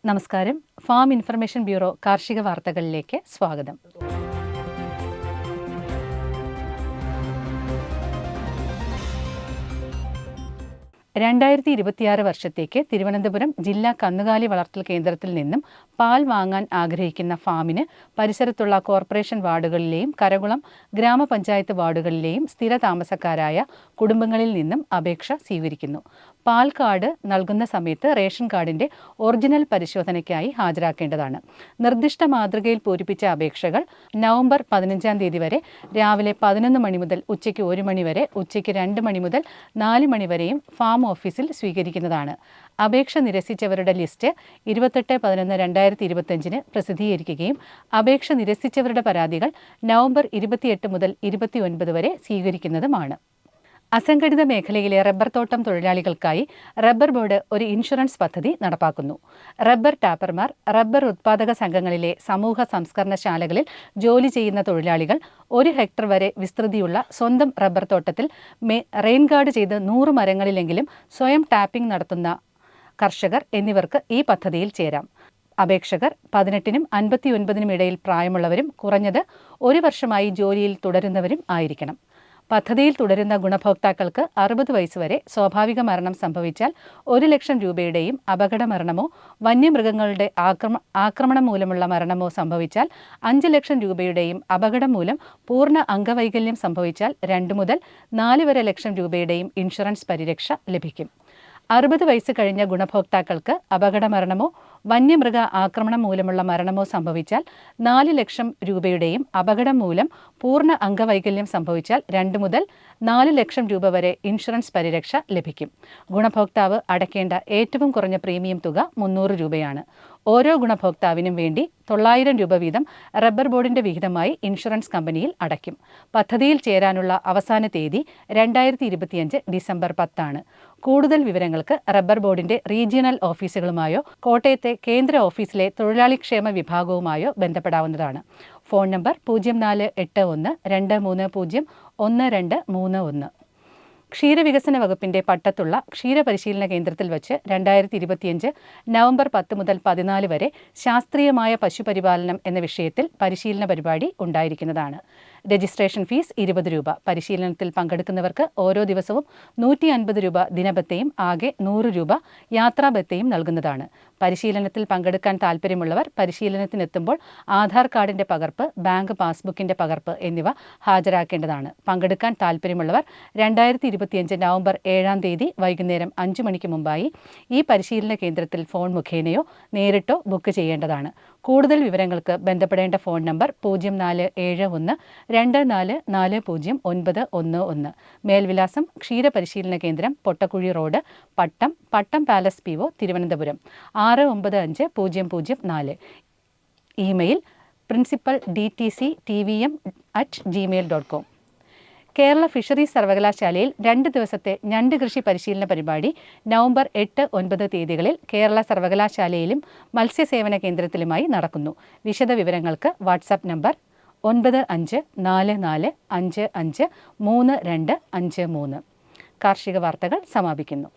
നമസ്കാരം. Farm information bureau കാർഷിക വാർത്തകളിലേക്ക് സ്വാഗതം. 2026 വർഷത്തേക്ക് തിരുവനന്തപുരം ജില്ലാ കന്നുകാലി വളർത്തൽ കേന്ദ്രത്തിൽ നിന്നും പാൽ വാങ്ങാൻ ആഗ്രഹിക്കുന്ന ഫാമിന് പരിസരത്തുള്ള കോർപ്പറേഷൻ വാർഡുകളിലെയും കരകുളം ഗ്രാമപഞ്ചായത്ത് വാർഡുകളിലെയും സ്ഥിര താമസക്കാരായ കുടുംബങ്ങളിൽ നിന്നും അപേക്ഷ സ്വീകരിക്കുന്നു. പാൽ കാർഡ് നൽകുന്ന സമയത്ത് റേഷൻ കാർഡിൻ്റെ ഒറിജിനൽ പരിശോധനയ്ക്കായി ഹാജരാക്കേണ്ടതാണ്. നിർദ്ദിഷ്ട മാതൃകയിൽ പൂരിപ്പിച്ച അപേക്ഷകൾ നവംബർ 15 വരെ രാവിലെ 11 മണി മുതൽ ഉച്ചയ്ക്ക് 1 മണി വരെ, ഉച്ചയ്ക്ക് 2 മണി മുതൽ 4 മണി വരെയും ഫാം ഓഫീസിൽ സ്വീകരിക്കുന്നതാണ്. അപേക്ഷ നിരസിച്ചവരുടെ ലിസ്റ്റ് 28/11/2025 പ്രസിദ്ധീകരിക്കുകയും അപേക്ഷ നിരസിച്ചവരുടെ പരാതികൾ നവംബർ 28 മുതൽ 29 വരെ സ്വീകരിക്കുന്നതുമാണ്. അസംഘടിത മേഖലയിലെ റബ്ബർ തോട്ടം തൊഴിലാളികൾക്കായി റബ്ബർ ബോർഡ് ഒരു ഇൻഷുറൻസ് പദ്ധതി നടപ്പാക്കുന്നു. റബ്ബർ ടാപ്പർമാർ, റബ്ബർ ഉത്പാദക സംഘങ്ങളിലെ സമൂഹ സംസ്കരണശാലകളിൽ ജോലി ചെയ്യുന്ന തൊഴിലാളികൾ, 1 ഹെക്ടർ വരെ വിസ്തൃതിയുള്ള സ്വന്തം റബ്ബർ തോട്ടത്തിൽ റെയിൻ ഗാർഡ് ചെയ്ത് 100 മരങ്ങളിലെങ്കിലും സ്വയം ടാപ്പിംഗ് നടത്തുന്ന കർഷകർ എന്നിവർക്ക് ഈ പദ്ധതിയിൽ ചേരാം. അപേക്ഷകർ 18-നും 59-നും ഇടയിൽ പ്രായമുള്ളവരും കുറഞ്ഞത് 1 വർഷമായി ജോലിയിൽ തുടരുന്നവരും ആയിരിക്കണം. പദ്ധതിയിൽ തുടരുന്ന ഗുണഭോക്താക്കൾക്ക് 60 വയസ്സുവരെ സ്വാഭാവിക മരണം സംഭവിച്ചാൽ 1 ലക്ഷം രൂപയുടെയും, അപകട മരണമോ വന്യമൃഗങ്ങളുടെ ആക്രമണം മൂലമുള്ള മരണമോ സംഭവിച്ചാൽ 5 ലക്ഷം രൂപയുടെയും, അപകടം മൂലം പൂർണ്ണ അംഗവൈകല്യം സംഭവിച്ചാൽ 2 മുതൽ 4 വരെ ലക്ഷം രൂപയുടെയും ഇൻഷുറൻസ് പരിരക്ഷ ലഭിക്കും. 60 വയസ്സ് കഴിഞ്ഞ ഗുണഭോക്താക്കൾക്ക് അപകട മരണമോ വന്യമൃഗ ആക്രമണം മൂലമുള്ള മരണമോ സംഭവിച്ചാൽ 4 ലക്ഷം രൂപയുടെയും, അപകടം മൂലം പൂർണ്ണ അംഗവൈകല്യം സംഭവിച്ചാൽ 2 മുതൽ 4 ലക്ഷം രൂപ വരെ ഇൻഷുറൻസ് പരിരക്ഷ ലഭിക്കും. ഗുണഭോക്താവ് അടയ്ക്കേണ്ട ഏറ്റവും കുറഞ്ഞ പ്രീമിയം തുക 300 രൂപയാണ്. ഓരോ ഗുണഭോക്താവിനും വേണ്ടി 900 രൂപ വീതം റബ്ബർ ബോർഡിൻ്റെ വിഹിതമായി ഇൻഷുറൻസ് കമ്പനിയിൽ അടയ്ക്കും. പദ്ധതിയിൽ ചേരാനുള്ള അവസാന തീയതി 2025 ഡിസംബർ 10 കൂടുതൽ വിവരങ്ങൾക്ക് റബ്ബർ ബോർഡിൻ്റെ റീജിയണൽ ഓഫീസുകളുമായോ കോട്ടയത്തെ കേന്ദ്ര ഓഫീസിലെ തൊഴിലാളി ക്ഷേമ വിഭാഗവുമായോ ബന്ധപ്പെടാവുന്നതാണ്. Phone number 048123011231. ക്ഷീരവികസന വകുപ്പിൻ്റെ പട്ടത്തുള്ള ക്ഷീരപരിശീലന കേന്ദ്രത്തിൽ വച്ച് 2025 നവംബർ 10 മുതൽ 14 വരെ ശാസ്ത്രീയമായ പശുപരിപാലനം എന്ന വിഷയത്തിൽ പരിശീലന പരിപാടി ഉണ്ടായിരിക്കുന്നതാണ്. രജിസ്ട്രേഷൻ ഫീസ് 20 രൂപ. പരിശീലനത്തിൽ പങ്കെടുക്കുന്നവർക്ക് ഓരോ ദിവസവും 150 രൂപ ദിനബത്തയും ആകെ 100 രൂപ യാത്രാബത്തയും നൽകുന്നതാണ്. പരിശീലനത്തിൽ പങ്കെടുക്കാൻ താൽപ്പര്യമുള്ളവർ പരിശീലനത്തിനെത്തുമ്പോൾ ആധാർ കാർഡിൻ്റെ പകർപ്പ്, ബാങ്ക് പാസ്ബുക്കിൻ്റെ പകർപ്പ് എന്നിവ ഹാജരാക്കേണ്ടതാണ്. പങ്കെടുക്കാൻ താൽപ്പര്യമുള്ളവർ 2025 നവംബർ 7 വൈകുന്നേരം 5 മണിക്ക് മുമ്പായി ഈ പരിശീലന കേന്ദ്രത്തിൽ ഫോൺ മുഖേനയോ നേരിട്ടോ ബുക്ക് ചെയ്യേണ്ടതാണ്. കൂടുതൽ വിവരങ്ങൾക്ക് ബന്ധപ്പെടേണ്ട ഫോൺ നമ്പർ 0471244091. മേൽവിലാസം ക്ഷീരപരിശീലന കേന്ദ്രം, Pottakuzhi road, Pattom palace PO, Thiruvananthapuram 695004. Email principaldtctvm@gmail.com. Kerala fisheries സർവകലാശാലയിൽ 2 ദിവസത്തെ ഞണ്ട് കൃഷി പരിശീലന പരിപാടി നവംബർ 8, 9 തീയതികളിൽ കേരള സർവകലാശാലയിലും മത്സ്യസേവന കേന്ദ്രത്തിലുമായി നടക്കുന്നു. വിശദ വിവരങ്ങൾക്ക് വാട്സാപ്പ് നമ്പർ 9544553253. കാർഷിക വാർത്തകൾ സമാപിക്കുന്നു.